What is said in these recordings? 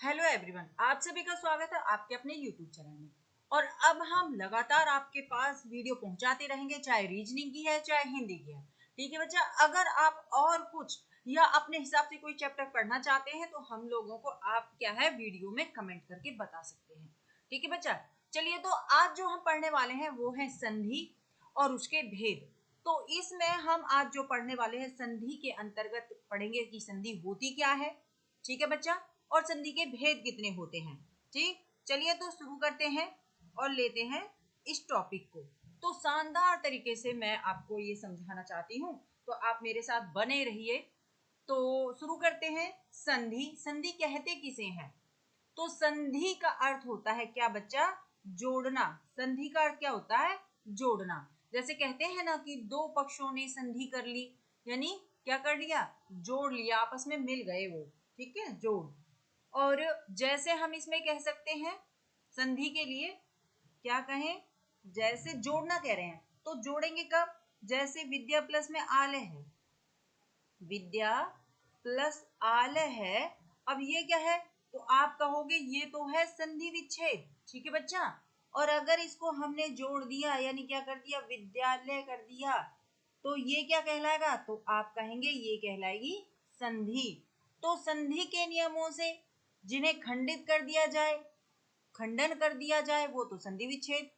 Hello everyone, आप सभी का स्वागत है आपके अपने यूट्यूब चैनल में। और अब हम लगातार आपके पास वीडियो पहुंचाते रहेंगे, चाहे रीजनिंग की है चाहे हिंदी की है। ठीक है बच्चा, अगर आप और कुछ या अपने हिसाब से कोई चैप्टर पढ़ना चाहते हैं तो हम लोगों को आप क्या है वीडियो में कमेंट करके बता सकते हैं। ठीक है बच्चा, चलिए तो आज जो हम पढ़ने वाले हैं वो है संधि और उसके भेद। तो इसमें हम आज जो पढ़ने वाले हैं संधि के अंतर्गत पढ़ेंगे कि संधि होती क्या है। ठीक है बच्चा, और संधि के भेद कितने होते हैं। ठीक, चलिए तो शुरू करते हैं और लेते हैं इस टॉपिक को। तो शानदार तरीके से मैं आपको ये समझाना चाहती हूँ, तो आप मेरे साथ बने रहिए। तो शुरू करते हैं। संधि, संधि कहते किसे हैं? तो संधि का अर्थ होता है क्या बच्चा? जोड़ना। संधि का अर्थ क्या होता है? जोड़ना। जैसे कहते हैं ना कि दो पक्षों ने संधि कर ली, यानी क्या कर लिया? जोड़ लिया, आपस में मिल गए वो। ठीक है, जोड़। और जैसे हम इसमें कह सकते हैं संधि के लिए क्या कहें, जैसे जोड़ना कह रहे हैं तो जोड़ेंगे कब? जैसे विद्या प्लस में आलय है, विद्या प्लस आलय है। अब ये क्या है? तो आप कहोगे ये तो है संधि विच्छेद। ठीक है बच्चा, और अगर इसको हमने जोड़ दिया यानी क्या कर दिया? विद्यालय कर दिया, तो ये क्या कहलाएगा? तो आप कहेंगे ये कहलाएगी संधि। तो संधि के नियमों से जिन्हें खंडित कर दिया जाए, खंडन कर दिया जाए, वो तो संधि विच्छेद,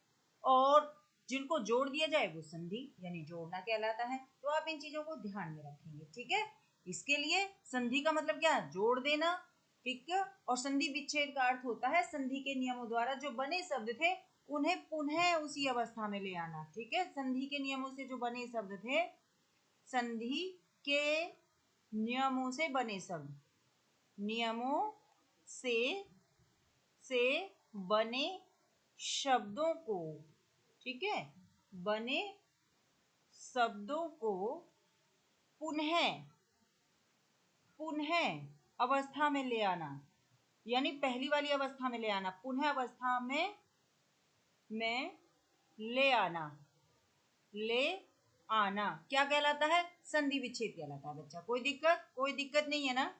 और जिनको जोड़ दिया जाए वो संधि यानी जोड़ना कहलाता है। तो आप इन चीजों को ध्यान में रखेंगे। ठीक है, इसके लिए संधि का मतलब क्या? जोड़ देना। ठीक है, और संधि विच्छेद का अर्थ होता है संधि के नियमों द्वारा जो बने शब्द थे उन्हें पुनः उसी अवस्था में ले आना। ठीक है, संधि के नियमों से जो बने शब्द थे, संधि के नियमों से बने शब्द, नियमों से बने शब्दों को, ठीक है, बने शब्दों को पुनः पुनः अवस्था में ले आना, यानी पहली वाली अवस्था में ले आना, पुनः अवस्था में ले आना। ले आना क्या कहलाता है? संधि विच्छेद कहलाता है बच्चा। कोई दिक्कत? कोई दिक्कत नहीं है ना,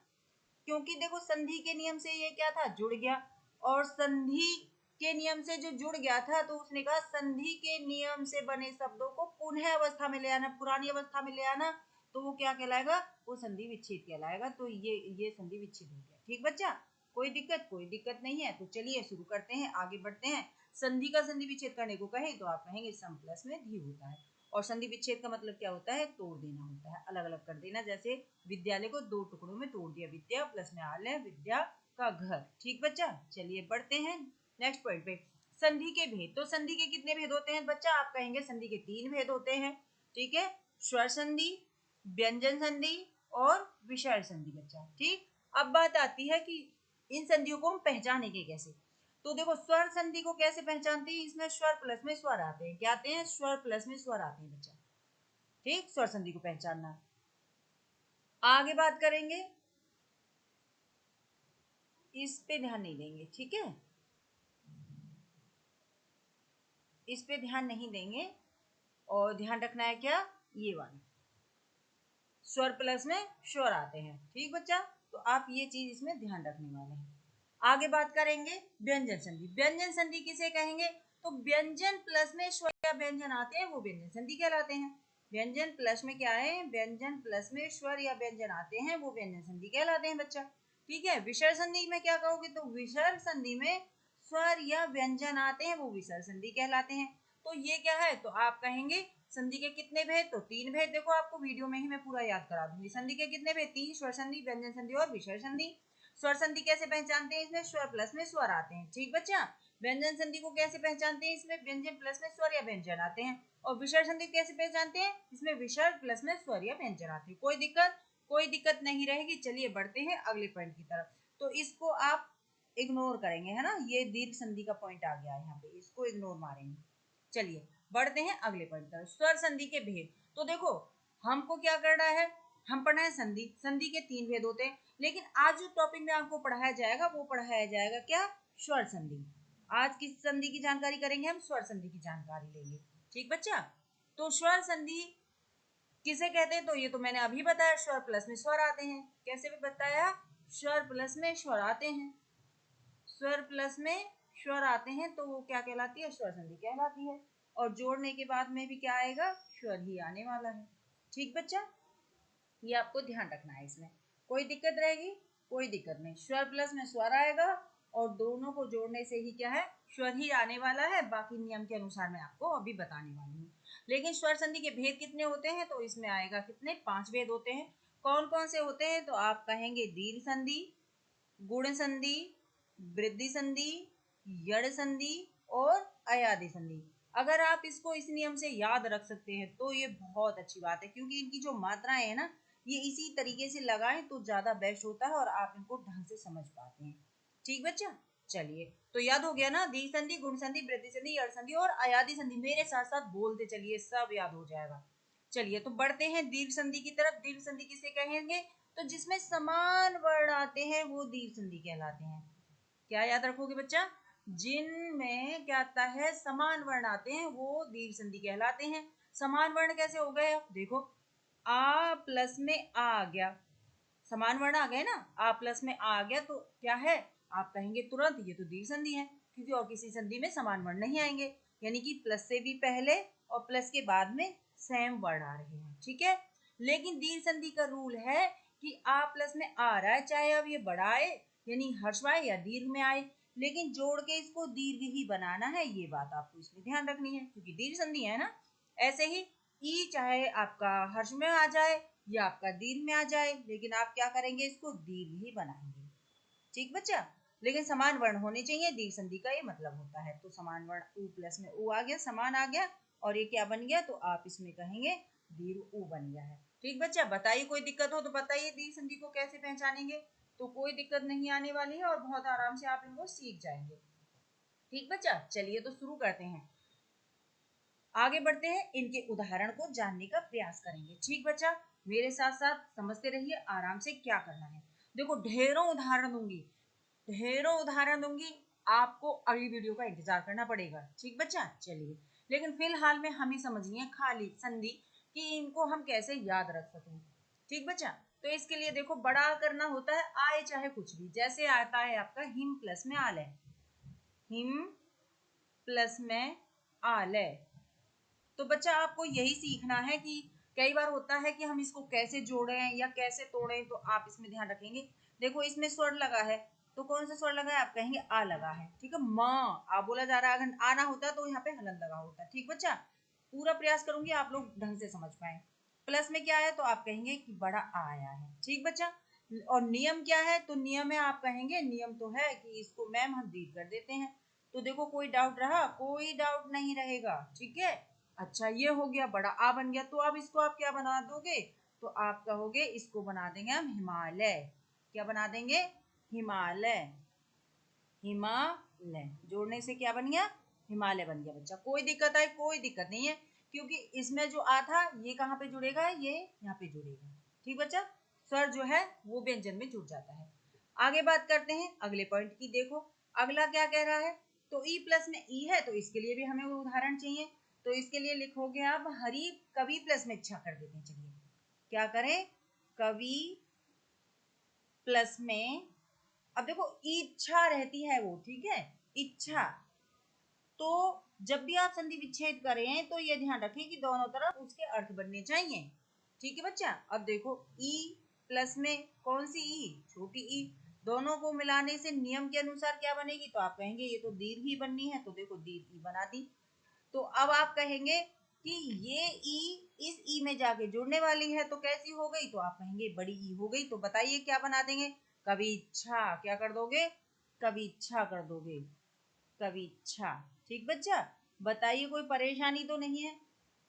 क्योंकि देखो संधि के नियम से ये क्या था? जुड़ गया, और संधि के नियम से जो जुड़ गया था तो उसने कहा संधि के नियम से बने शब्दों को पुनः अवस्था में ले आना, पुरानी अवस्था में ले आना, तो वो क्या कहलाएगा? वो संधि विच्छेद कहलाएगा। तो ये संधि विच्छेद हो गया। ठीक बच्चा, कोई दिक्कत? कोई दिक्कत नहीं है। तो चलिए शुरू करते हैं, आगे बढ़ते हैं। संधि का संधि विच्छेद करने को कहे तो आप कहेंगे सम प्लस में धी होता है। और संधि विच्छेद का मतलब क्या होता है? तोड़ देना होता है, अलग अलग कर देना। जैसे विद्यालय को दो टुकड़ों में तोड़ दिया, विद्या प्लस में आलय, विद्या का घर। ठीक बच्चा, चलिए बढ़ते हैं नेक्स्ट पॉइंट पे। संधि के भेद। तो संधि के कितने भेद होते हैं बच्चा? आप कहेंगे संधि के तीन भेद होते हैं। ठीक है, स्वर संधि, व्यंजन संधि और विसर्ग संधि बच्चा। ठीक, अब बात आती है कि इन संधियों को हम पहचानेंगे कैसे। तो देखो स्वर संधि को कैसे पहचानते हैं? इसमें स्वर प्लस में स्वर आते हैं। क्या आते हैं? स्वर प्लस में स्वर आते हैं बच्चा। ठीक, स्वर संधि को पहचानना। आगे बात करेंगे, इस पे ध्यान नहीं देंगे। ठीक है, इस पे ध्यान नहीं देंगे, और ध्यान रखना है क्या? ये वाला स्वर प्लस में स्वर आते हैं। ठीक बच्चा, तो आप ये चीज इसमें ध्यान रखने वाले हैं। आगे बात करेंगे व्यंजन संधि। व्यंजन संधि किसे कहेंगे? तो व्यंजन प्लस में स्वर या व्यंजन आते हैं वो व्यंजन संधि कहलाते हैं। व्यंजन प्लस में क्या है? व्यंजन प्लस में स्वर या व्यंजन आते हैं वो व्यंजन संधि कहलाते हैं बच्चा। ठीक है, विसर्ग संधि में क्या कहोगे? तो विसर्ग संधि में स्वर या व्यंजन आते हैं वो विसर्ग संधि कहलाते हैं। तो ये क्या है? तो आप कहेंगे संधि के कितने भेद? तो तीन भेद। देखो आपको वीडियो में ही मैं पूरा याद करा दूंगी। संधि के कितने भेद? तीन, स्वर संधि, व्यंजन संधि और विसर्ग संधि। स्वर संधि कैसे पहचानते हैं? इसमें स्वर प्लस में स्वर आते हैं। ठीक बच्चा, व्यंजन संधि को कैसे पहचानते हैं? इसमें व्यंजन प्लस में स्वर या व्यंजन आते हैं। और विसर्ग संधि कैसे पहचानते हैं? इसमें विसर्ग प्लस में स्वर या व्यंजन आते हैं। कोई दिक्कत? कोई दिक्कत नहीं रहेगी। चलिए बढ़ते हैं अगले पॉइंट की तरफ। तो इसको आप इग्नोर करेंगे, है ना, ये दीर्घ संधि का पॉइंट आ गया है यहाँ पे, इसको इग्नोर मारेंगे। चलिए बढ़ते हैं अगले पॉइंट पर, स्वर संधि के भेद। तो देखो हमको क्या करना है? हम पढ़ना है संधि। संधि के तीन भेद होते हैं, लेकिन आज जो टॉपिक में आपको पढ़ाया जाएगा वो पढ़ाया जाएगा क्या? स्वर संधि। आज किस संधि की जानकारी करेंगे? हम स्वर संधि की जानकारी लेंगे। ठीक बच्चा, तो स्वर संधि किसे कहते हैं? तो ये तो मैंने अभी बताया, स्वर प्लस में स्वर आते हैं। कैसे भी बताया? स्वर प्लस में स्वर आते हैं। स्वर प्लस में स्वर आते हैं तो वो क्या कहलाती है, स्वर संधि कहलाती है। और जोड़ने के बाद में भी क्या आएगा, स्वर ही आने वाला है। ठीक बच्चा, ये आपको ध्यान रखना है। इसमें कोई दिक्कत रहेगी, कोई दिक्कत नहीं। स्वर प्लस में स्वर आएगा और दोनों को जोड़ने से ही क्या है, स्वर ही आने वाला है। बाकी नियम के अनुसार मैं आपको अभी बताने वाली हूँ। लेकिन स्वर संधि के भेद कितने होते हैं, तो इसमें आएगा कितने, 5 भेद होते हैं। कौन कौन से होते हैं, तो आप कहेंगे दीर्घ संधि, गुण संधि, वृद्धि संधि, यड़ संधि और अयादि संधि। अगर आप इसको इस नियम से याद रख सकते हैं तो ये बहुत अच्छी बात है, क्योंकि इनकी जो मात्राएं है ना, ये इसी तरीके से लगाएं तो ज्यादा बेस्ट होता है और आप इनको ढंग से समझ पाते हैं। ठीक बच्चा, चलिए तो याद हो गया ना, दीर्घ संधि, गुण संधि, वृद्धि संधि, यड़ संधि और अयादि संधि। मेरे साथ साथ बोलते चलिए, सब याद हो जाएगा। चलिए तो बढ़ते हैं दीर्घ संधि की तरफ। दीर्घ संधि किसे कहेंगे, तो जिसमें समान वर्ण आते हैं वो दीर्घ संधि कहलाते हैं। क्या याद रखोगे बच्चा, जिनमें क्या आता है, समान वर्ण आते हैं वो दीर्घ संधि कहलाते हैं। समान वर्ण कैसे हो गए, देखो आ प्लस में आ गया, समान वर्ण आ गए ना, आ प्लस में आ गया तो क्या है, आप कहेंगे तुरंत ये तो दीर्घ संधि है, क्योंकि और किसी संधि में समान वर्ण नहीं आएंगे। यानी कि प्लस से भी पहले और प्लस के बाद में सेम वर्ण आ रहे हैं। ठीक है, लेकिन दीर्घ संधि का रूल है कि आ प्लस में आ रहा है, चाहे अब ये बड़ा आए यानी हर्ष आए या दीर्घ में आए, लेकिन जोड़ के इसको दीर्घ ही बनाना है। ये बात आपको इसमें ध्यान रखनी है, क्योंकि दीर्घ संधि है ना। ऐसे ही ई चाहे आपका हर्ष में आ जाए या आपका दीर्घ में आ जाए, लेकिन आप क्या करेंगे, इसको दीर्घ ही बनाएंगे। ठीक बच्चा, लेकिन समान वर्ण होने चाहिए, दीर्घ संधि का ये मतलब होता है। तो समान वर्ण उ प्लस में उ आ गया, समान आ गया, और ये क्या बन गया, तो आप इसमें कहेंगे दीर्घ उ बन गया है। ठीक बच्चा, बताइए कोई दिक्कत हो तो बताइए, दीर्घ संधि को कैसे पहचानेंगे। तो कोई दिक्कत नहीं आने वाली है और बहुत आराम से आप इनको सीख जाएंगे। ठीक बच्चा, चलिए तो शुरू करते हैं, आगे बढ़ते हैं, इनके उदाहरण को जानने का प्रयास करेंगे। ठीक बच्चा, मेरे साथ साथ समझते रहिए आराम से क्या करना है। देखो ढेरों उदाहरण दूंगी, ढेरों उदाहरण दूंगी, आपको अगली वीडियो का इंतजार करना पड़ेगा। ठीक बच्चा, चलिए, लेकिन फिलहाल में हमें समझनी है खाली संधि कि इनको हम कैसे याद रख सकें। ठीक बच्चा, तो इसके लिए देखो बड़ा करना होता है, आए चाहे कुछ भी, जैसे आता है आपका हिम प्लस में आलय, हिम प्लस में आलय। तो बच्चा आपको यही सीखना है कि कई बार होता है कि हम इसको कैसे जोड़ें या कैसे तोड़ें, तो आप इसमें ध्यान रखेंगे। देखो इसमें स्वर लगा है, तो कौन सा स्वर लगा है, आप कहेंगे आ लगा है। ठीक है, माँ आ बोला जा रहा है, अगर आना होता है तो यहाँ पे हलन लगा होता है। ठीक बच्चा, पूरा प्रयास करूंगी आप लोग ढंग से समझ पाए। प्लस में क्या है, तो आप कहेंगे कि बड़ा आ आया है। ठीक बच्चा, और नियम क्या है, तो नियम है, आप कहेंगे नियम तो है कि इसको मैम हम दीर्घ कर देते हैं। तो देखो कोई डाउट रहा, कोई डाउट नहीं रहेगा। ठीक है, अच्छा ये हो गया, बड़ा आ बन गया, तो अब इसको आप क्या बना दोगे, तो आप कहोगे इसको बना देंगे हम हिमालय। क्या बना देंगे, हिमालय, हिमालय जोड़ने से क्या बन गया, हिमालय बन गया। बच्चा कोई दिक्कत है, कोई दिक्कत नहीं है, क्योंकि इसमें जो आ था ये कहाँ पे जुड़ेगा, ये यहाँ पे जुड़ेगा। ठीक बच्चा, स्वर जो है वो व्यंजन में जुड़ जाता है। आगे बात करते हैं अगले पॉइंट की। देखो अगला क्या कह रहा है, तो ई प्लस में ई है, तो इसके लिए भी हमें वो उदाहरण चाहिए। तो इसके लिए लिखोगे आप हरी कवि प्लस में इच्छा कर देते हैं। चलिए क्या करें, कवि प्लस में, अब देखो इच्छा रहती है वो, ठीक है, इच्छा। तो जब भी आप संधि विच्छेद करें तो ये ध्यान रखें कि दोनों तरफ उसके अर्थ बनने चाहिए। ठीक है बच्चा, अब देखो ई प्लस में कौन सी ई, छोटी ई, दोनों को मिलाने से नियम के अनुसार क्या बनेगी, तो आप कहेंगे ये तो दीर्घ ही बननी है, तो देखो दीर्घ ई बना दी। तो अब आप कहेंगे कि ये ई इस ई में जाके जुड़ने वाली है, तो कैसी हो गई, तो आप कहेंगे बड़ी ई हो गई। तो बताइए क्या बना देंगे, कवि इच्छा, क्या कर दोगे, कवि इच्छा कर दोगे, कवि इच्छा। ठीक बच्चा, बताइए कोई परेशानी तो नहीं है।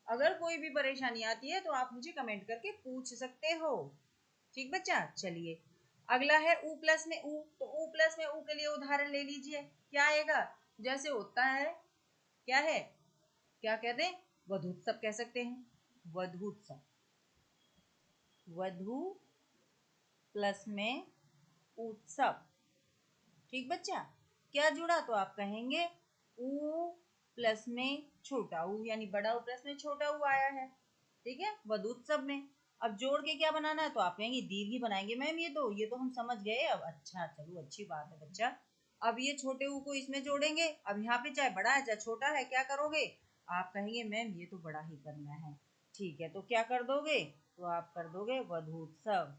अगर कोई भी परेशानी आती है तो आप मुझे कमेंट करके पूछ सकते हो। ठीक बच्चा, चलिए अगला है ऊ प्लस में ऊ। तो ऊ प्लस में ऊ के लिए उदाहरण ले लीजिए, क्या आएगा, जैसे होता है, क्या है, क्या कहते हैं, वधूत्सव कह सकते हैं, वधूत्सव, वधु प्लस में उत्सव। ठीक बच्चा, क्या जुड़ा, तो आप कहेंगे ऊ प्लस में छोटा ऊ, यानी बड़ा ऊ प्लस में छोटा ऊ आया है। ठीक है, वधूत्सव में। अब जोड़ के क्या बनाना है, तो आप कहेंगे दीर्घ ही बनाएंगे मैम, ये तो हम समझ गए अब। अच्छा चलो अच्छी बात है बच्चा, अब ये छोटे ऊ को इसमें जोड़ेंगे। अब यहाँ पे चाहे बड़ा है चाहे छोटा है, क्या करोगे? आप कहेंगे मैम ये तो बड़ा ही करना है। ठीक है, तो क्या कर दोगे? तो आप कर दोगे वधूत्सव।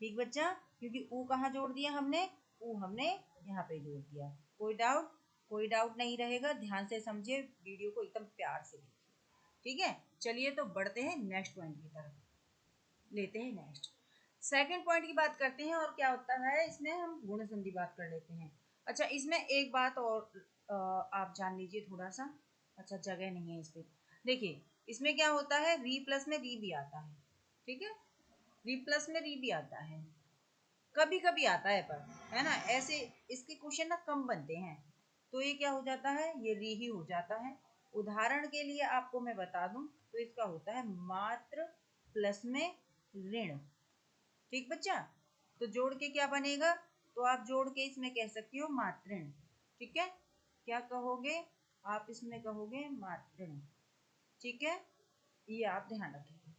ठीक बच्चा, क्योंकि ऊ कहाँ जोड़ दिया हमने? ऊ हमने यहाँ पे जोड़ दिया। कोई डाउट? कोई डाउट नहीं रहेगा, ध्यान से समझिए, वीडियो को एकदम प्यार से देखिए। ठीक है, चलिए तो बढ़ते हैं नेक्स्ट पॉइंट की तरफ, लेते हैं नेक्स्ट सेकंड पॉइंट की बात करते हैं। और क्या होता है इसमें, हम गुण संधि बात कर लेते हैं। अच्छा, इसमें एक बात और आप जान लीजिए थोड़ा सा। अच्छा, जगह नहीं है इस पे। देखिए इसमें क्या होता है, री प्लस में री भी आता है। ठीक है, री प्लस में री भी आता है, कभी कभी आता है, पर है ना, ऐसे इसके क्वेश्चन ना कम बनते हैं। तो ये क्या हो जाता है, ये री ही हो जाता है। उदाहरण के लिए आपको मैं बता दूं तो इसका होता है मात्र प्लस में ऋण। ठीक बच्चा, तो जोड़ के क्या बनेगा? तो आप जोड़ के इसमें कह सकती हो मातृण। ठीक है, क्या कहोगे आप? इसमें कहोगे मातृण। ठीक है, ये आप ध्यान रखेंगे।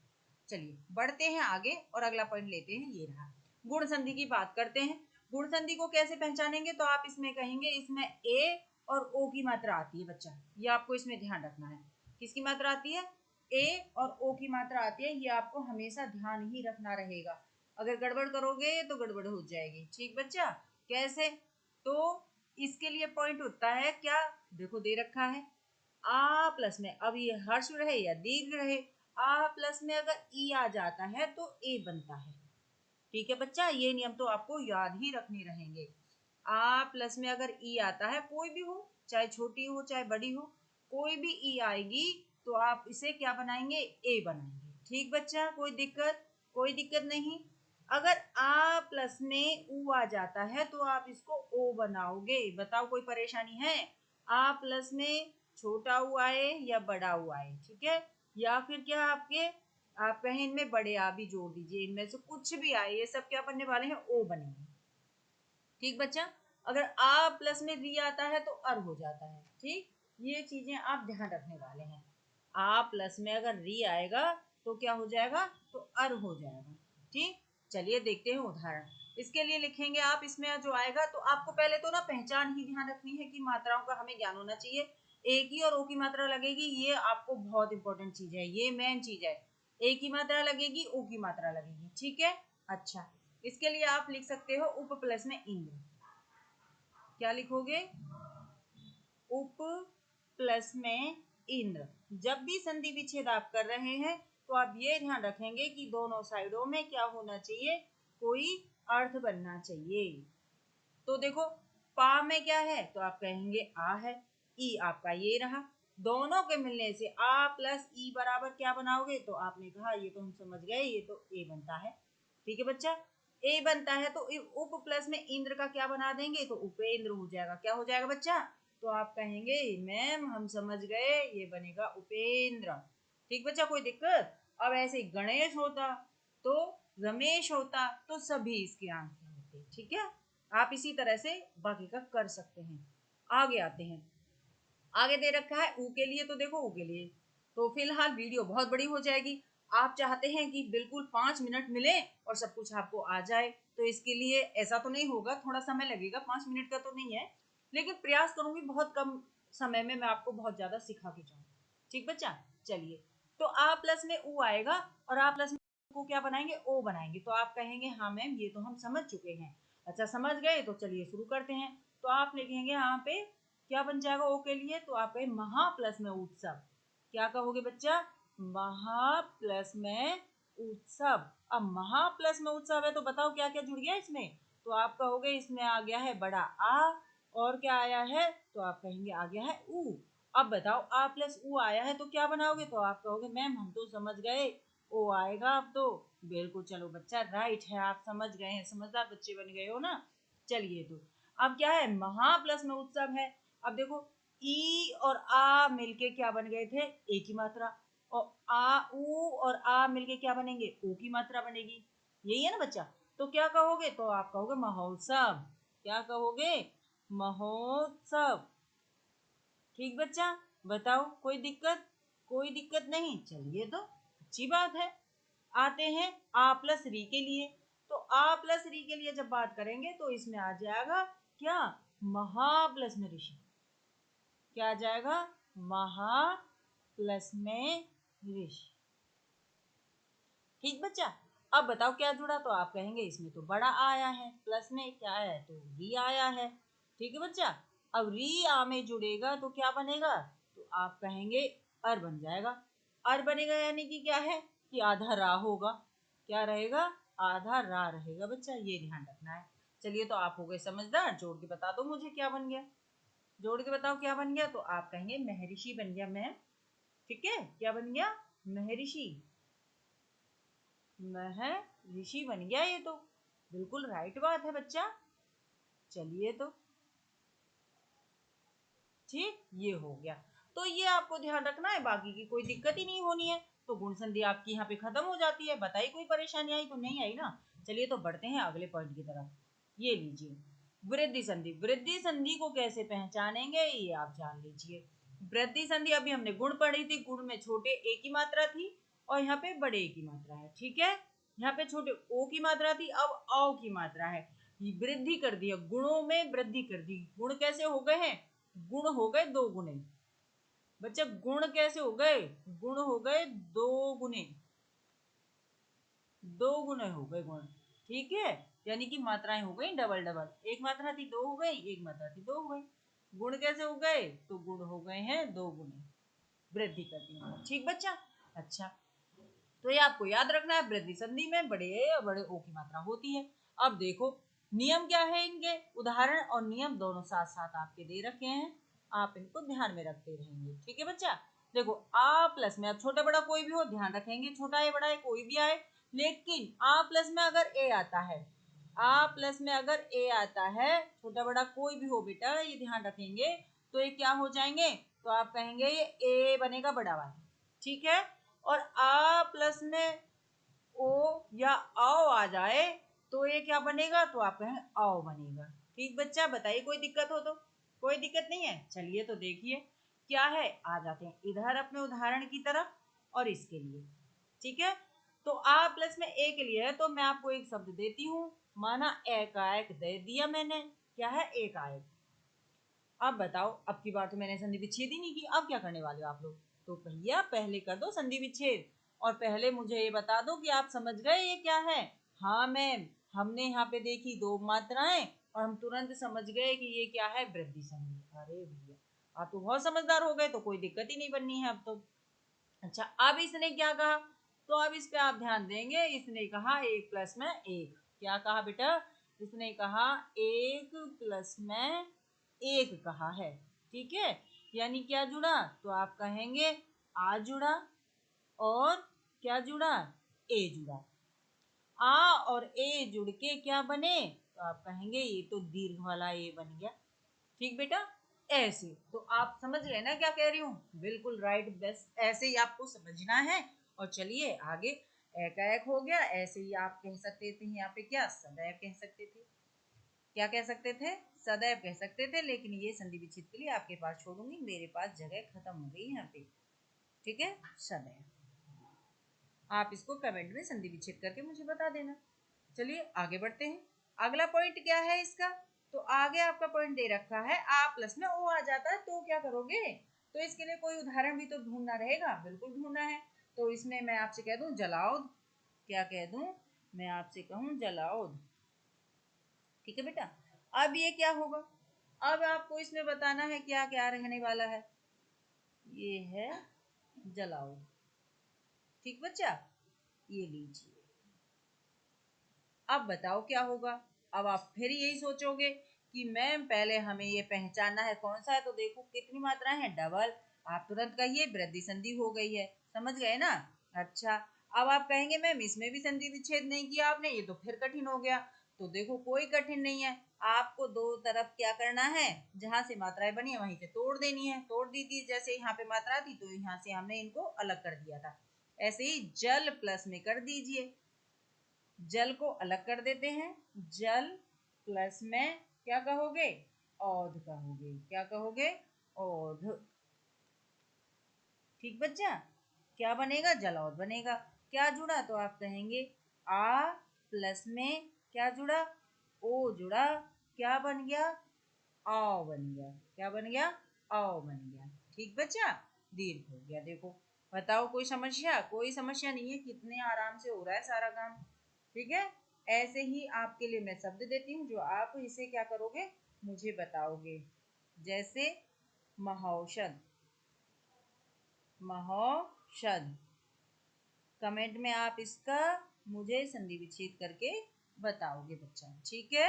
चलिए बढ़ते हैं आगे और अगला पॉइंट लेते हैं, ये रहा। गुण संधि की बात करते हैं। गुण संधि को कैसे पहचानेंगे? तो आप इसमें कहेंगे इसमें ए और ओ की मात्रा आती है बच्चा, ये आपको इसमें ध्यान रखना है। किसकी मात्रा आती है? ए और ओ की मात्रा आती है, ये आपको हमेशा ध्यान ही रखना रहेगा। अगर गड़बड़ करोगे तो गड़बड़ हो जाएगी। ठीक बच्चा, कैसे? तो इसके लिए पॉइंट होता है क्या, देखो दे रखा है आ प्लस में, अब ये हर्ष रहे या दीर्घ रहे, आ प्लस में अगर ई आ जाता है तो ए बनता है। ठीक है बच्चा, ये नियम तो आपको याद ही रखने रहेंगे। आ प्लस में अगर ई आता है, कोई भी हो, चाहे छोटी हो चाहे बड़ी हो, कोई भी ई आएगी तो आप इसे क्या बनाएंगे? ए बनाएंगे। ठीक बच्चा, कोई दिक्कत? कोई दिक्कत नहीं। अगर आ प्लस में ऊ आ जाता है तो आप इसको ओ बनाओगे। बताओ कोई परेशानी है? आ प्लस में छोटा ऊ आए या बड़ा ऊ आए, ठीक है, या फिर क्या आपके, आप कहें इनमें बड़े आ भी जोड़ दीजिए, इनमें से कुछ भी आए, ये सब क्या बनने वाले हैं? ओ बनेंगे। ठीक बच्चा, अगर आ प्लस में री आता है तो अर हो जाता है। ठीक, ये चीजें आप ध्यान रखने वाले हैं। आ प्लस में अगर री आएगा तो क्या हो जाएगा? तो अर हो जाएगा। ठीक, चलिए देखते हैं उदाहरण। इसके लिए लिखेंगे आप, इसमें जो आएगा तो आपको पहले तो ना पहचान ही ध्यान रखनी है कि मात्राओं का हमें ज्ञान होना चाहिए। ए की और ओ की मात्रा लगेगी, ये आपको बहुत इंपॉर्टेंट चीज है, ये मेन चीज है। ए की मात्रा लगेगी, ओ की मात्रा लगेगी। ठीक है, अच्छा, इसके लिए आप लिख सकते हो उप प्लस में इंद्र। क्या लिखोगे? उप प्लस में इंद्र। जब भी संधि विच्छेद आप कर रहे हैं तो आप ये ध्यान रखेंगे कि दोनों साइडों में क्या होना चाहिए? कोई अर्थ बनना चाहिए। तो देखो पा में क्या है? तो आप कहेंगे आ है। ई आपका ये रहा, दोनों के मिलने से आ प्लस ई बराबर क्या बनाओगे? तो आपने कहा ये तो हम समझ गए, ये तो ए बनता है। ठीक है बच्चा, ए बनता है तो उप प्लस में इंद्र का क्या बना देंगे? तो उपेंद्र हो जाएगा। क्या हो जाएगा बच्चा? तो आप कहेंगे मैम हम समझ गए, ये बनेगा उपेंद्र। ठीक बच्चा, कोई दिक्कत? अब ऐसे गणेश होता तो रमेश होता तो सभी इसके आंसर होते। ठीक है, आप इसी तरह से बाकी का कर सकते हैं। आगे आते हैं, आगे दे रखा है ऊ के लिए। तो देखो ऊ के लिए तो फिलहाल वीडियो बहुत बड़ी हो जाएगी। आप चाहते हैं कि बिल्कुल 5 मिनट मिले और सब कुछ आपको आ जाए, तो इसके लिए ऐसा तो नहीं होगा, थोड़ा समय लगेगा, 5 मिनट का तो नहीं है, लेकिन प्रयास करूंगी बहुत कम समय में मैं आपको बहुत ज्यादा सिखा के जाऊँ। ठीक बच्चा, चलिए, तो आ प्लस में ऊ आएगा और आ प्लस में को क्या बनाएंगे? ओ बनाएंगे। तो आप कहेंगे हाँ मैम ये तो हम समझ चुके हैं। अच्छा समझ गए, तो चलिए शुरू करते हैं। तो आप लिखेंगे यहाँ पे क्या बन जाएगा ओ के लिए? तो आप कहें महा प्लस में उत्सव। क्या कहोगे बच्चा? महा प्लस में उत्सव। अब महा प्लस में उत्सव है तो बताओ क्या क्या जुड़ गया इसमें? तो आप कहोगे इसमें आ गया है बड़ा आ, और क्या आया है? तो आप कहेंगे आ गया है ऊ। अब बताओ आ प्लस ऊ आया है तो क्या बनाओगे? तो आप कहोगे मैम हम तो समझ गए, ओ आएगा अब तो। बिल्कुल, चलो बच्चा राइट है, आप समझ गए हैं, समझदार बच्चे बन गए हो ना। चलिए, तो अब क्या है? महा प्लस में उत्सव है। अब देखो ई और आ मिलके क्या बन गए थे? ए की मात्रा। और आ ऊ और आ मिलके क्या बनेंगे? ओ की मात्रा बनेगी। यही है ना बच्चा? तो क्या कहोगे? तो आप कहोगे महोत्सव। क्या कहोगे? महोत्सव। ठीक बच्चा, बताओ कोई दिक्कत? कोई दिक्कत नहीं, चलिए तो अच्छी बात है। आते हैं आ प्लस री के लिए। तो आ प्लस री के लिए जब बात करेंगे तो इसमें आ जाएगा क्या? महा प्लस में ऋषि, क्या आ जाएगा? महा प्लस में ऋषि। ठीक बच्चा, अब बताओ क्या जुड़ा? तो आप कहेंगे इसमें तो बड़ा आया है, प्लस में क्या है तो री आया है। ठीक है बच्चा, अब री आ में जुड़ेगा तो क्या बनेगा? तो आप कहेंगे अर बन जाएगा। अर बनेगा यानी कि क्या है कि आधा रा होगा। क्या रहेगा? आधा रा रहेगा बच्चा, ये ध्यान रखना है। चलिए, तो आप हो गए समझदार। जोड़ के बता दो मुझे क्या बन गया, जोड़ के बताओ क्या बन गया। तो आप कहेंगे महर्षि बन गया मैम। ठीक है, क्या बन गया? महर्षि, महर्षि बन गया। ये तो बिल्कुल राइट बात है बच्चा। चलिए, तो ठीक, ये हो गया। तो ये आपको ध्यान रखना है, बाकी की कोई दिक्कत ही नहीं होनी है। तो गुण संधि आपकी यहाँ पे खत्म हो जाती है। बताइए कोई परेशानी आई तो नहीं आई ना? चलिए, तो बढ़ते हैं अगले पॉइंट की तरफ। ये लीजिए, वृद्धि संधि। वृद्धि संधि को कैसे पहचानेंगे ये आप जान लीजिए। वृद्धि संधि अभी हमने गुण पढ़ी थी। गुण में छोटे ए की मात्रा थी और यहाँ पे बड़े ए की मात्रा है। ठीक है, यहाँ पे छोटे ओ की मात्रा थी, अब औ की मात्रा है। वृद्धि कर दिया, गुणों में वृद्धि कर दी। गुण कैसे हो गए हैं? गुण हो गए दो गुने। बच्चा गुण कैसे हो गए? गुण हो गए दो गुने, दो गुने हो गए गुण। ठीक है, यानी कि मात्राएं हो गई डबल डबल। एक मात्रा थी दो हो गई, एक मात्रा थी दो हो गई। गुण कैसे हो गए? तो गुण हो गए हैं दो गुने, वृद्धि कर दी। ठीक बच्चा, अच्छा, तो ये आपको याद रखना है। वृद्धि संधि में बड़े ए और बड़े ओ की मात्रा होती है। अब देखो नियम क्या है इनके, उदाहरण और नियम दोनों साथ साथ आपके दे रखे हैं, आप इनको ध्यान में रखते रहेंगे। ठीक है बच्चा, देखो आ प्लस में, अब छोटा बड़ा कोई भी हो ध्यान रखेंगे, छोटा है बड़ा है कोई भी आए, लेकिन आ प्लस में अगर ए आता है, आ प्लस में अगर ए आता है, छोटा बड़ा कोई भी हो बेटा, ये ध्यान रखेंगे, तो ये क्या हो जाएंगे? तो आप कहेंगे ये ए बनेगा बड़ा वाला। ठीक है, और आ प्लस में ओ या आओ आ जाए तो ये क्या बनेगा? तो आप कहेंगे आओ बनेगा। ठीक बच्चा, बताइए कोई दिक्कत हो तो? कोई दिक्कत नहीं है। चलिए, तो देखिए क्या है, आ जाते हैं इधर अपने उदाहरण की तरफ और इसके लिए। ठीक है, तो आ प्लस में ए के लिए है, तो मैं आपको एक शब्द देती हूँ, माना एकाएक दे दिया मैंने। क्या है? एकाएक। अब बताओ, अब की बार तो मैंने संधि विच्छेद ही नहीं की, अब क्या करने वाले हो आप लोग? तो भैया पहले कर दो संधि विच्छेद, और पहले मुझे ये बता दो कि आप समझ गए ये क्या है। हाँ मैम, हमने यहाँ पे देखी दो मात्राएं और हम तुरंत समझ गए कि ये क्या है, वृद्धि संधि। अरे भैया, आप तो बहुत समझदार हो गए, तो कोई दिक्कत ही नहीं बननी है अब तो। अच्छा, अब इसने क्या कहा? तो अब इस पे आप ध्यान देंगे। इसने कहा एक प्लस में एक। क्या कहा बेटा? इसने कहा एक प्लस में एक कहा है। ठीक है, यानी क्या जुड़ा? तो आप कहेंगे आ जुड़ा, और क्या जुड़ा? ए जुड़ा। आ और ए जुड़ के क्या बने? तो आप कहेंगे ये तो दीर्घ वाला ए बन गया। ठीक बेटा, ऐसे तो आप समझ गए ना क्या कह रही हूँ? बिल्कुल राइट, बस ऐसे ही आपको समझना है। और चलिए आगे, एकाएक हो गया, ऐसे ही आप कह सकते थे यहाँ पे क्या, सदैव कह सकते थे। क्या कह सकते थे? सदैव कह सकते थे, लेकिन ये संधि विच्छेद के लिए आपके पास छोड़ूंगी, मेरे पास जगह खत्म हो गई यहाँ पे। ठीक है, सदैव। आप इसको कमेंट में संधि विच्छेद करके मुझे बता देना। चलिए आगे बढ़ते हैं। अगला पॉइंट क्या है इसका? तो आगे आपका पॉइंट दे रखा है आ प्लस में ओ आ जाता है, तो क्या करोगे? तो इसके लिए कोई उदाहरण भी तो ढूंढना रहेगा, बिल्कुल ढूंढना है। तो इसमें मैं आपसे कह दूं जलाओद। क्या कह दूं? मैं आपसे कहूं जलाओद। ठीक है बेटा, अब ये क्या होगा? अब आपको इसमें बताना है क्या क्या रहने वाला है। ये है जलाओद। ठीक बच्चा, ये लीजिए। अब बताओ क्या होगा? अब आप फिर यही सोचोगे कि मैम पहले हमें ये पहचानना है कौन सा है, तो देखो कितनी मात्राएं हैं, डबल। आप तुरंत कहिए वृद्धि संधि हो गई है, समझ गए ना? अच्छा, अब आप कहेंगे मैम इसमें भी संधि विच्छेद नहीं किया आपने, ये तो फिर कठिन हो गया। तो देखो कोई कठिन नहीं है, आपको दो तरफ क्या करना है, जहां से मात्राएं बनी है वहीं से तोड़ देनी है। तोड़ दी थी, जैसे यहाँ पे मात्रा थी तो यहाँ से हमने इनको अलग कर दिया था। ऐसे ही जल प्लस में कर दीजिए, जल को अलग कर देते हैं। जल प्लस में क्या कहोगे? औध कहोगे। क्या कहोगे? औध। ठीक बच्चा, क्या बनेगा? जलौध बनेगा। क्या जुड़ा? तो आप कहेंगे आ प्लस में क्या जुड़ा? ओ जुड़ा। क्या बन गया? आओ बन गया। क्या बन गया? आओ बन गया। ठीक बच्चा, दीर्घ हो गया। देखो बताओ कोई समस्या? कोई समस्या नहीं है, कितने आराम से हो रहा है सारा काम। ठीक है, ऐसे ही आपके लिए मैं शब्द देती हूँ जो आप इसे क्या करोगे, मुझे बताओगे। जैसे महौषध, महौषध। कमेंट में आप इसका मुझे संधि विच्छेद करके बताओगे बच्चा। ठीक है,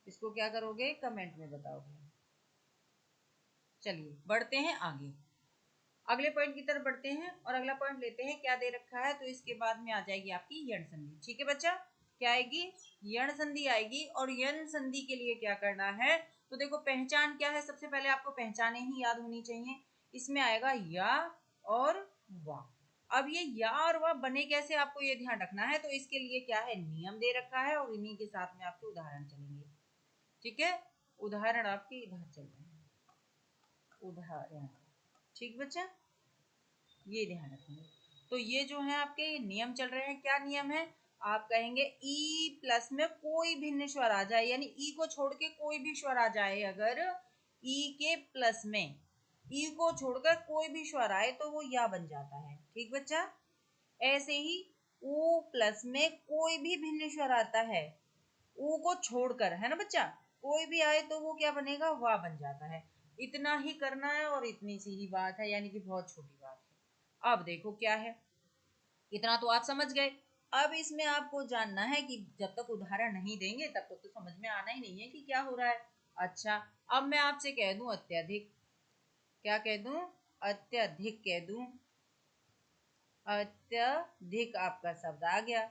इसको क्या करोगे, कमेंट में बताओगे। चलिए बढ़ते हैं आगे, अगले पॉइंट की तरफ बढ़ते हैं और अगला पॉइंट लेते हैं। क्या दे रखा है, तो इसके बाद में आ जाएगी आपकी यण संधि। ठीक है बच्चा, क्या आएगी, यण संधि आएगी। और यण संधि के लिए क्या करना है, तो देखो पहचान क्या है, सबसे पहले आपको पहचाने ही याद होनी चाहिए। इसमें आएगा या और वा। अब ये या और वा बने कैसे, आपको ये ध्यान रखना है। तो इसके लिए क्या है, नियम दे रखा है और इन्हीं के साथ में आपके उदाहरण चलेंगे। ठीक है, उदाहरण आपके इधर चल रहे हैं, उदाहरण। ठीक बच्चा, ये ध्यान रखेंगे। तो ये जो है आपके नियम चल रहे हैं, क्या नियम है, आप कहेंगे ई प्लस में कोई भिन्न स्वर आ जाए, यानी ई को छोड़ के कोई भी स्वर आ जाए, अगर ई के प्लस में ई को छोड़कर कोई भी स्वर आए तो वो या बन जाता है। ठीक बच्चा, ऐसे ही ऊ प्लस में कोई भी भिन्न स्वर आता है, ऊ को छोड़कर, है ना बच्चा, कोई भी आए तो वो क्या बनेगा, वाह बन जाता है। इतना ही करना है और इतनी सी ही बात है, यानी कि बहुत छोटी बात है। अब देखो क्या है, इतना तो आप समझ गए। अब इसमें आपको जानना है कि जब तक उदाहरण नहीं देंगे तब तक तो समझ में आना ही नहीं है कि क्या हो रहा है। अच्छा, अब मैं आपसे कह दूं अत्यधिक, क्या कह दूं, अत्यधिक कह दूं, अत्यधिक आपका शब्द आ गया।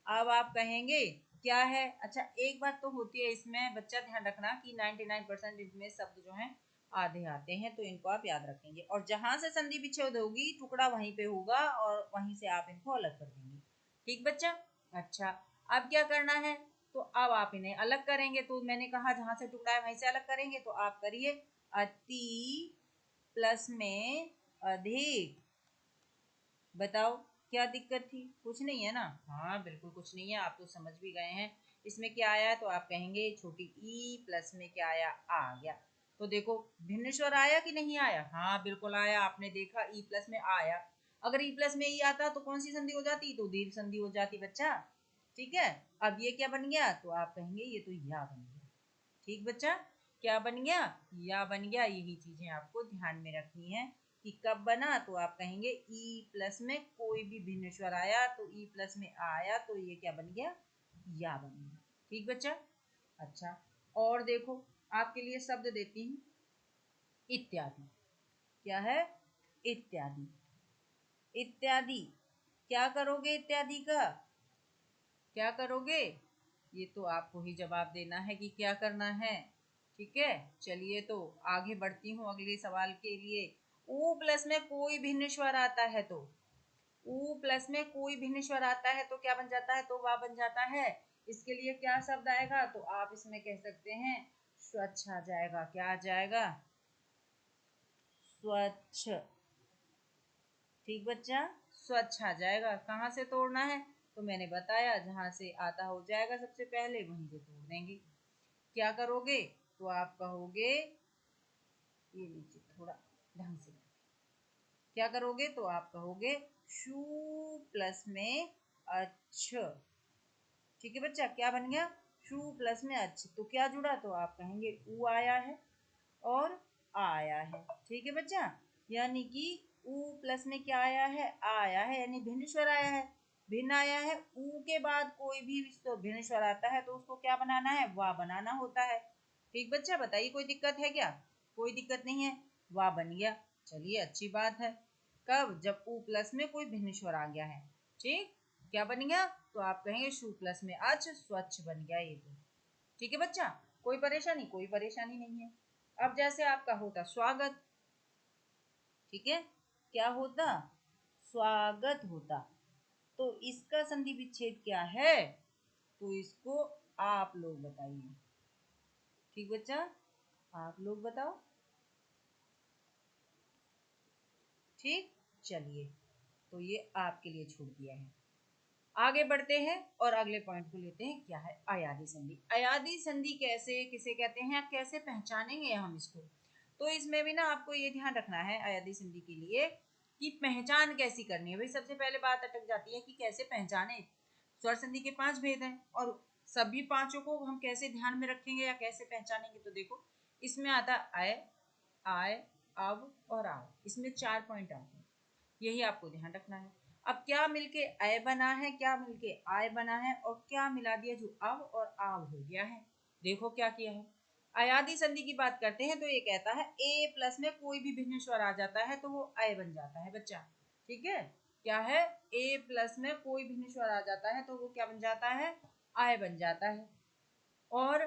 अब आप कहेंगे क्या है, अच्छा एक बात तो होती है इसमें बच्चा, ध्यान रखना कि 99% इसमें शब्द जो हैं आधे आते हैं, तो इनको आप याद रखेंगे। और जहां से संधि विच्छेद होगी टुकड़ा वहीं पे होगा और वहीं से आप इनको अलग कर देंगे। ठीक बच्चा, अच्छा अब क्या करना है, तो अब आप इन्हें अलग करेंगे। तो मैंने कहा जहां से टुकड़ा है वहीं से अलग करेंगे, तो आप करिए अति प्लस में अधिक। बताओ क्या दिक्कत थी, कुछ नहीं है ना, हाँ बिल्कुल कुछ नहीं है, आप तो समझ भी गए हैं। इसमें क्या आया, तो आप कहेंगे छोटी ई प्लस में क्या आया, आ गया। तो देखो भिन्न स्वर आया कि नहीं आया, हाँ बिल्कुल आया, आपने देखा ई प्लस में आया। अगर ई प्लस में ई आता तो कौन सी संधि हो जाती, तो दीर्घ संधि हो जाती बच्चा। ठीक है, अब ये क्या बन गया, तो आप कहेंगे ये तो या बन गया। ठीक बच्चा, क्या बन गया, या बन गया। यही चीजें आपको ध्यान में रखनी है कि कब बना, तो आप कहेंगे ई प्लस में कोई भी भिन्न स्वर आया, तो ई प्लस में आया तो ये क्या बन गया, या बन गया। ठीक बच्चा, अच्छा और देखो आपके लिए शब्द देती हूँ इत्यादि। क्या है, इत्यादि। इत्यादि क्या करोगे, इत्यादि का क्या करोगे, ये तो आपको ही जवाब देना है कि क्या करना है। ठीक है, चलिए तो आगे बढ़ती हूँ अगले सवाल के लिए। ऊ प्लस में कोई भिन्न स्वर आता है, तो ऊ प्लस में कोई भिन्न स्वर आता है तो क्या बन जाता है, तो वाह बन जाता है। इसके लिए क्या शब्द आएगा, तो आप इसमें कह सकते हैं स्वच्छ आ जाएगा। क्या आ जाएगा, स्वच्छ। ठीक बच्चा, स्वच्छ आ जाएगा। कहाँ से तोड़ना है, तो मैंने बताया जहां से आता हो जाएगा सबसे पहले वहीं से तोड़ देंगे। क्या करोगे, तो आप कहोगे, ये नीचे थोड़ा ढंग से, क्या करोगे, तो आप कहोगे शू प्लस में अच्छ। ठीक है बच्चा, क्या बन गया, शू प्लस में अच्छ। तो क्या जुड़ा, तो आप कहेंगे ऊ आया है और आ आया है। ठीक है बच्चा, यानी कि ऊ प्लस में क्या आया है, आ आया है, यानी भिन्न स्वर आया है। भिन्न आया है, ऊ के बाद कोई भी तो भिन्न स्वर आता है तो उसको क्या बनाना है, वाह बनाना होता है। ठीक बच्चा, बताइए कोई दिक्कत है क्या, कोई दिक्कत नहीं है, वाह बन गया। चलिए अच्छी बात है, कब, जब ऊ प्लस में कोई भिन्न स्वर आ गया है। ठीक, क्या बन गया, तो आप कहेंगे शू प्लस में अच्छ, स्वच्छ बन गया ये तो। ठीक है बच्चा, कोई परेशानी, कोई परेशानी नहीं है। अब जैसे आपका होता स्वागत, ठीक है, क्या होता, स्वागत होता, तो इसका संधि विच्छेद क्या है, तो इसको आप लोग बताइए। ठीक बच्चा, आप लोग बताओ। ठीक, चलिए तो ये आपके लिए छोड़ दिया है। आगे बढ़ते हैं और अगले पॉइंट को लेते हैं, क्या है अयादी संधि। अयादी संधि कैसे किसे कहते हैं, कैसे पहचानेंगे हम इसको, तो इसमें भी ना आपको ये ध्यान रखना है अयादी संधि के लिए कि पहचान कैसी करनी है। भाई सबसे पहले बात अटक जाती है कि कैसे पहचाने। स्वर संधि के 5 भेद हैं और सभी पांचों को हम कैसे ध्यान में रखेंगे या कैसे पहचानेंगे, तो देखो इसमें आता है अय, आय, अव और आव, इसमें 4 पॉइंट आते हैं, यही आपको ध्यान रखना है। अब क्या मिलके अय बना है, क्या मिलके आय बना है और क्या मिला दिया जो अव और आव हो गया है। देखो क्या किया है। अयादी संधि की बात करते हैं तो ये कहता है ए प्लस में कोई भी भिन्न स्वर आ जाता है तो वो अय बन जाता है बच्चा। ठीक है, क्या है, ए प्लस में कोई भिन्न स्वर आ जाता है तो वो क्या बन जाता है, आय बन जाता है। और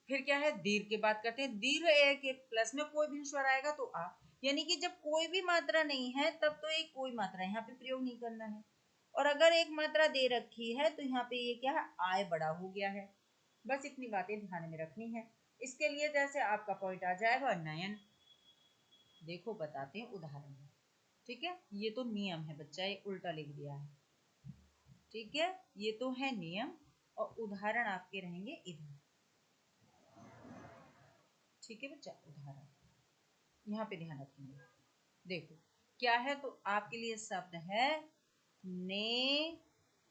फिर क्या है, दीर्घ की बात करते हैं। दीर्घ ए के प्लस में कोई भी स्वर आएगा तो आ, यानी कि जब कोई भी मात्रा नहीं है तब तो एक कोई मात्रा यहाँ पे प्रयोग नहीं करना है, और अगर एक मात्रा दे रखी है तो यहाँ पे ये क्या है, आय बड़ा हो गया है। बस इतनी बातें ध्यान में रखनी है। इसके लिए जैसे आपका पॉइंट आ जाएगा नयन, देखो बताते हैं उदाहरण में। ठीक है, ये तो नियम है बच्चा, ये उल्टा लिख दिया है। ठीक है, ये तो है नियम और उदाहरण आपके रहेंगे इधर। ठीक है बच्चा, उदाहरण यहाँ पे ध्यान रखेंगे। देखो क्या है, तो आपके लिए शब्द है ने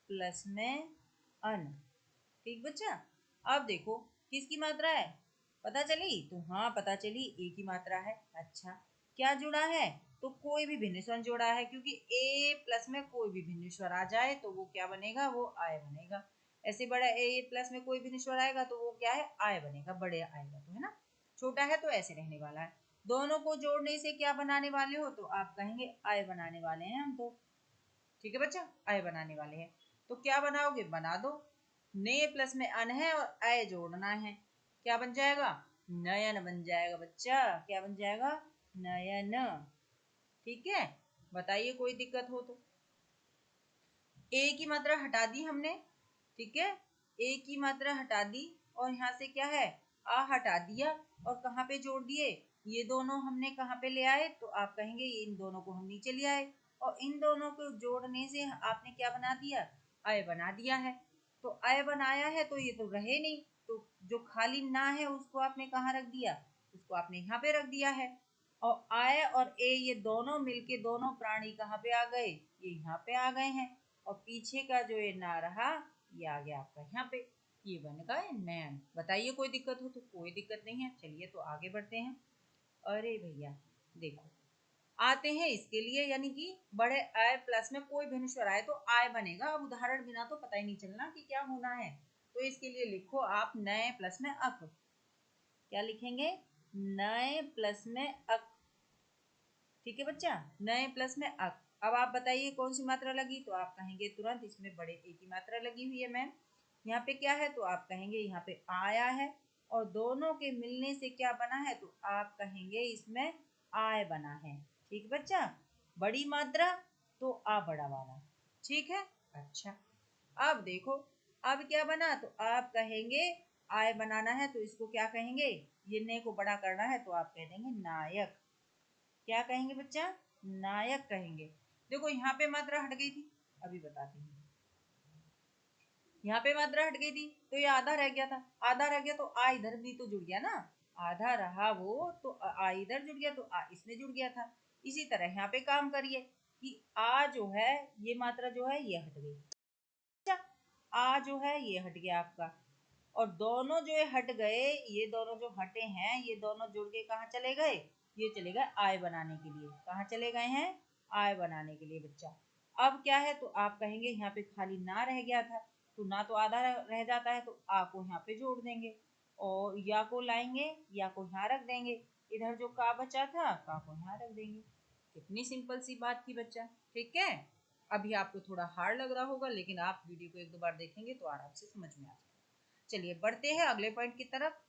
प्लस में अन। ठीक बच्चा, अब देखो किसकी मात्रा है, पता चली, तो हाँ पता चली, ए की मात्रा है। अच्छा, क्या जुड़ा है, तो कोई भी भिन्न स्वर जोड़ा है, क्योंकि ए प्लस में कोई भी भिन्न स्वर आ जाए तो वो क्या बनेगा, वो आय बनेगा। ऐसे बड़ा ए प्लस में कोई भिन्न स्वर आएगा तो वो क्या है, आय बनेगा, बड़े आएगा तो, है ना। छोटा है तो ऐसे रहने वाला है। दोनों को जोड़ने से क्या बनाने वाले हो, तो आप कहेंगे आय बनाने वाले हैं हम तो। ठीक है बच्चा, आय बनाने वाले हैं, तो क्या बनाओगे, बना दो। ने प्लस में अन है और आय जोड़ना है, क्या बन जाएगा, नयन बन जाएगा बच्चा। क्या बन जाएगा, नयन। ठीक है, बताइए कोई दिक्कत हो तो। ए की मात्रा हटा दी हमने, ठीक है, ए की मात्रा हटा दी और यहाँ से क्या है, आ हटा दिया और कहाँ पे जोड़ दिए, ये दोनों हमने कहाँ पे ले आए, तो आप कहेंगे ये इन दोनों को हम नीचे ले आए और इन दोनों को जोड़ने से आपने क्या बना दिया, आय बना दिया है। तो आय बनाया है तो ये तो रहे नहीं, तो जो खाली ना है उसको आपने कहाँ रख दिया, उसको आपने यहाँ पे रख दिया है। और आय और ए ये दोनों मिलके दोनों प्राणी कहाँ पे आ गए, ये यहाँ पे आ गए हैं, और पीछे का जो ये ना रहा ये आ गया आपका यहाँ पे, ये बन गए नयन। बताइए कोई दिक्कत हो तो, कोई दिक्कत नहीं है। चलिए तो आगे बढ़ते हैं। अरे भैया देखो आते हैं इसके लिए, यानी कि बड़े आय प्लस में कोई भिन्न स्वर आए तो आय बनेगा। अब उदाहरण बिना तो पता ही नहीं चलना कि क्या होना है, तो इसके लिए लिखो आप नए प्लस में अक। क्या लिखेंगे, नए प्लस में अक। ठीक है बच्चा, नए प्लस में अक। अब आप बताइए कौन सी मात्रा लगी, तो आप कहेंगे तुरंत इसमें बड़े ए की मात्रा लगी हुई है मैम। यहाँ पे क्या है, तो आप कहेंगे यहाँ पे आया है और दोनों के मिलने से क्या बना है, तो आप कहेंगे इसमें आय बना है। ठीक बच्चा, बड़ी मात्रा तो आ बड़ा वाला। ठीक है, अच्छा अब देखो, अब क्या बना, तो आप कहेंगे आय बनाना है तो इसको क्या कहेंगे, ये ने को बड़ा करना है तो आप कह देंगे नायक। क्या कहेंगे बच्चा, नायक कहेंगे। देखो यहाँ पे मात्रा हट गई थी, अभी बताती हूँ। यहाँ पे मात्रा हट गई थी तो ये आधा रह गया था, आधा रह गया तो आ इधर भी तो जुड़ गया ना, आधा रहा वो तो आ इधर जुड़ गया तो आ इसमें जुड़ गया था। इसी तरह यहाँ पे काम करिए कि आ जो है ये मात्रा जो है ये हट गई, अच्छा आ जो है ये हट गया आपका, और दोनों जो हट गए, ये दोनों जो हटे हैं ये दोनों जुड़ के कहाँ चले गए, ये चले गए आय बनाने के लिए। कहाँ चले गए हैं, आय बनाने के लिए बच्चा। अब क्या है, तो आप कहेंगे यहाँ पे खाली ना रह गया था, तो ना तो आधा रह जाता है तो आ को यहाँ पे जोड़ देंगे और या को लाएंगे, या को यहाँ रख देंगे, इधर जो का बचा था का को यहाँ रख देंगे। कितनी सिंपल सी बात थी बच्चा। ठीक है, अभी आपको थोड़ा हार्ड लग रहा होगा लेकिन आप वीडियो को एक दो बार देखेंगे तो आराम से समझ में आ जाएगा। चलिए बढ़ते हैं अगले पॉइंट की तरफ।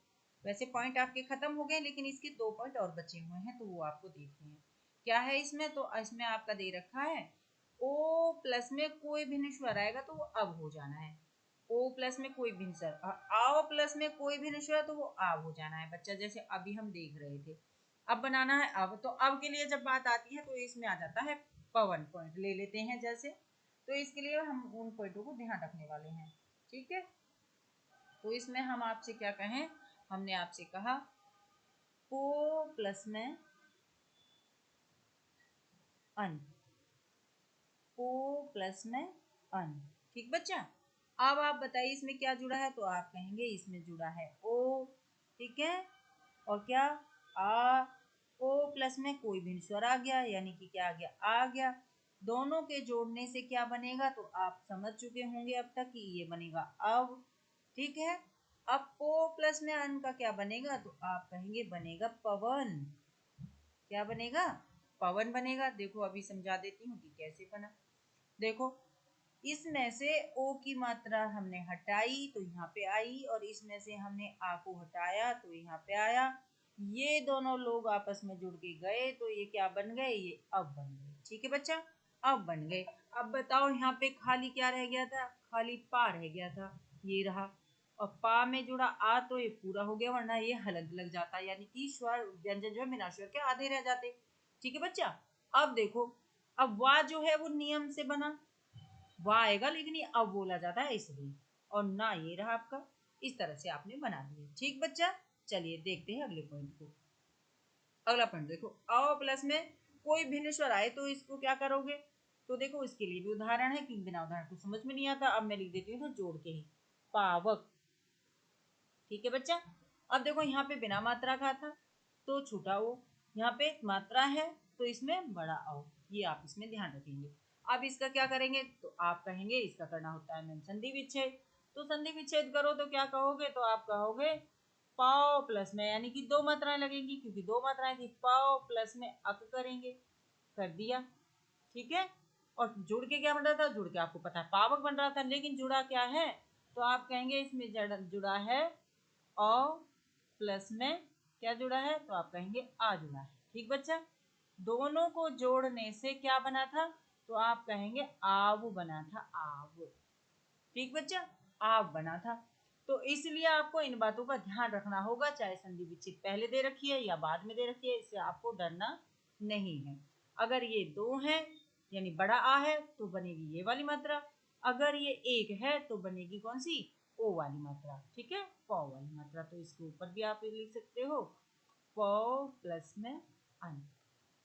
वैसे पॉइंट आपके खत्म हो गए लेकिन इसके 2 पॉइंट और बचे हुए हैं तो वो आपको देखने हैं। क्या है इसमें, तो इसमें आपका दे रखा है ओ प्लस में कोई भिन्न स्वर आएगा तो वो अब हो जाना है। ओ प्लस में कोई भिन्न स्वर, आओ प्लस में कोई भिन्न स्वर तो वो आब हो जाना है बच्चा, जैसे अभी हम देख रहे थे। अब बनाना है अब, तो अब के लिए जब बात आती है तो इसमें आ जाता है पवन। पॉइंट ले लेते हैं जैसे, तो इसके लिए हम उन पॉइंटों को ध्यान रखने वाले हैं। ठीक है, तो इसमें हम आपसे क्या कहें, हमने आपसे कहा पो प्लस में अन, पो प्लस में अन। ठीक बच्चा, अब आप बताइए इसमें क्या जुड़ा है, तो आप कहेंगे इसमें जुड़ा है ओ। ठीक है, और क्या आ, ओ प्लस में कोई भी स्वर आ गया, यानी कि क्या आ गया, आ गया। दोनों के जोड़ने से क्या बनेगा, तो आप समझ चुके होंगे अब तक कि ये बनेगा अब। ठीक है, अब पो प्लस में अन का क्या बनेगा, तो आप कहेंगे बनेगा पवन। क्या बनेगा, पवन बनेगा। देखो अभी समझा देती हूँ कि कैसे बना। देखो इसमें से ओ की मात्रा हमने हटाई तो यहाँ पे आई, और इसमें से हमने आ को हटाया तो यहाँ पे आया। ये दोनों लोग आपस में जुड़ के गए तो ये क्या बन गए, ये अब बन गए। ठीक है बच्चा, अब बन गए। अब बताओ यहाँ पे खाली क्या रह गया था, खाली पा रह गया था, ये रहा। और पा में जुड़ा आ तो ये पूरा हो गया, वरना ये हलक लग जाता, यानी कि स्वर व्यंजन जो है बिना स्वर के आधे रह जाते। ठीक है बच्चा, अब देखो, अब वा जो है वो नियम से बना, वाह आएगा लेकिन ये अब बोला जाता है इसलिए, और ना ये रहा आपका। इस तरह से आपने बना दिया। ठीक बच्चा, चलिए देखते हैं अगले पॉइंट को। अगला पॉइंट देखो, अ प्लस में कोई भिन्न स्वर आए तो इसको क्या करोगे, तो देखो इसके लिए भी उदाहरण है, क्योंकि बिना उदाहरण को समझ में नहीं आता। अब मैं लिख देती हूँ तो जोड़ के ही, पावक। ठीक है बच्चा, अब देखो यहाँ पे बिना मात्रा का था तो छोटा ओ, यहाँ पे मात्रा है तो इसमें बड़ा ओ, ये आप इसमें ध्यान रखेंगे। अब इसका क्या करेंगे, तो आप कहेंगे इसका करना होता है मैम संधि विच्छेद। तो संधि विच्छेद करो तो क्या कहोगे, तो आप कहोगे पाओ प्लस में, यानी कि दो मात्राएं लगेंगी, क्योंकि दो मात्राएं थी, पाओ प्लस में अक करेंगे, कर दिया। ठीक है, और जुड़ के क्या बन रहा था, जुड़ के आपको पता है पावक बन रहा था, लेकिन जुड़ा क्या है, तो आप कहेंगे इसमें जुड़ा है औ प्लस में क्या जुड़ा है, तो आप कहेंगे आ जुड़ा है। ठीक बच्चा, दोनों को जोड़ने से क्या बना था, तो आप कहेंगे आव बना था, आव। ठीक बच्चा, आव बना था। तो इसलिए आपको इन बातों का ध्यान रखना होगा, चाहे संधि विच्छेद पहले दे रखी है या बाद में दे रखी है, इससे आपको डरना नहीं है। अगर ये दो है यानी बड़ा आ है तो बनेगी ये वाली मात्रा, अगर ये एक है तो बनेगी कौन सी, ओ वाली मात्रा। ठीक है, पौ वाली मात्रा। तो इसके ऊपर भी आप लिख सकते हो पौ प्लस में अन।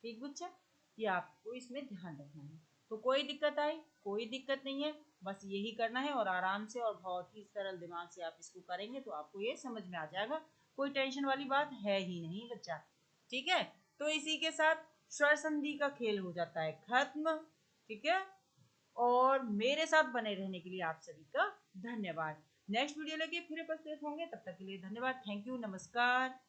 ठीक बच्चा, ये आपको इसमें ध्यान रखना है। तो कोई दिक्कत आई, कोई दिक्कत नहीं है, बस यही करना है, और आराम से और बहुत ही सरल दिमाग से आप इसको करेंगे तो आपको ये समझ में आ जाएगा। कोई टेंशन वाली बात है ही नहीं बच्चा। ठीक है, तो इसी के साथ स्वर संधि का खेल हो जाता है खत्म। ठीक है, और मेरे साथ बने रहने के लिए आप सभी का धन्यवाद। नेक्स्ट वीडियो लेके फिर उपस्थित होंगे, तब तक के लिए धन्यवाद। थैंक यू, नमस्कार।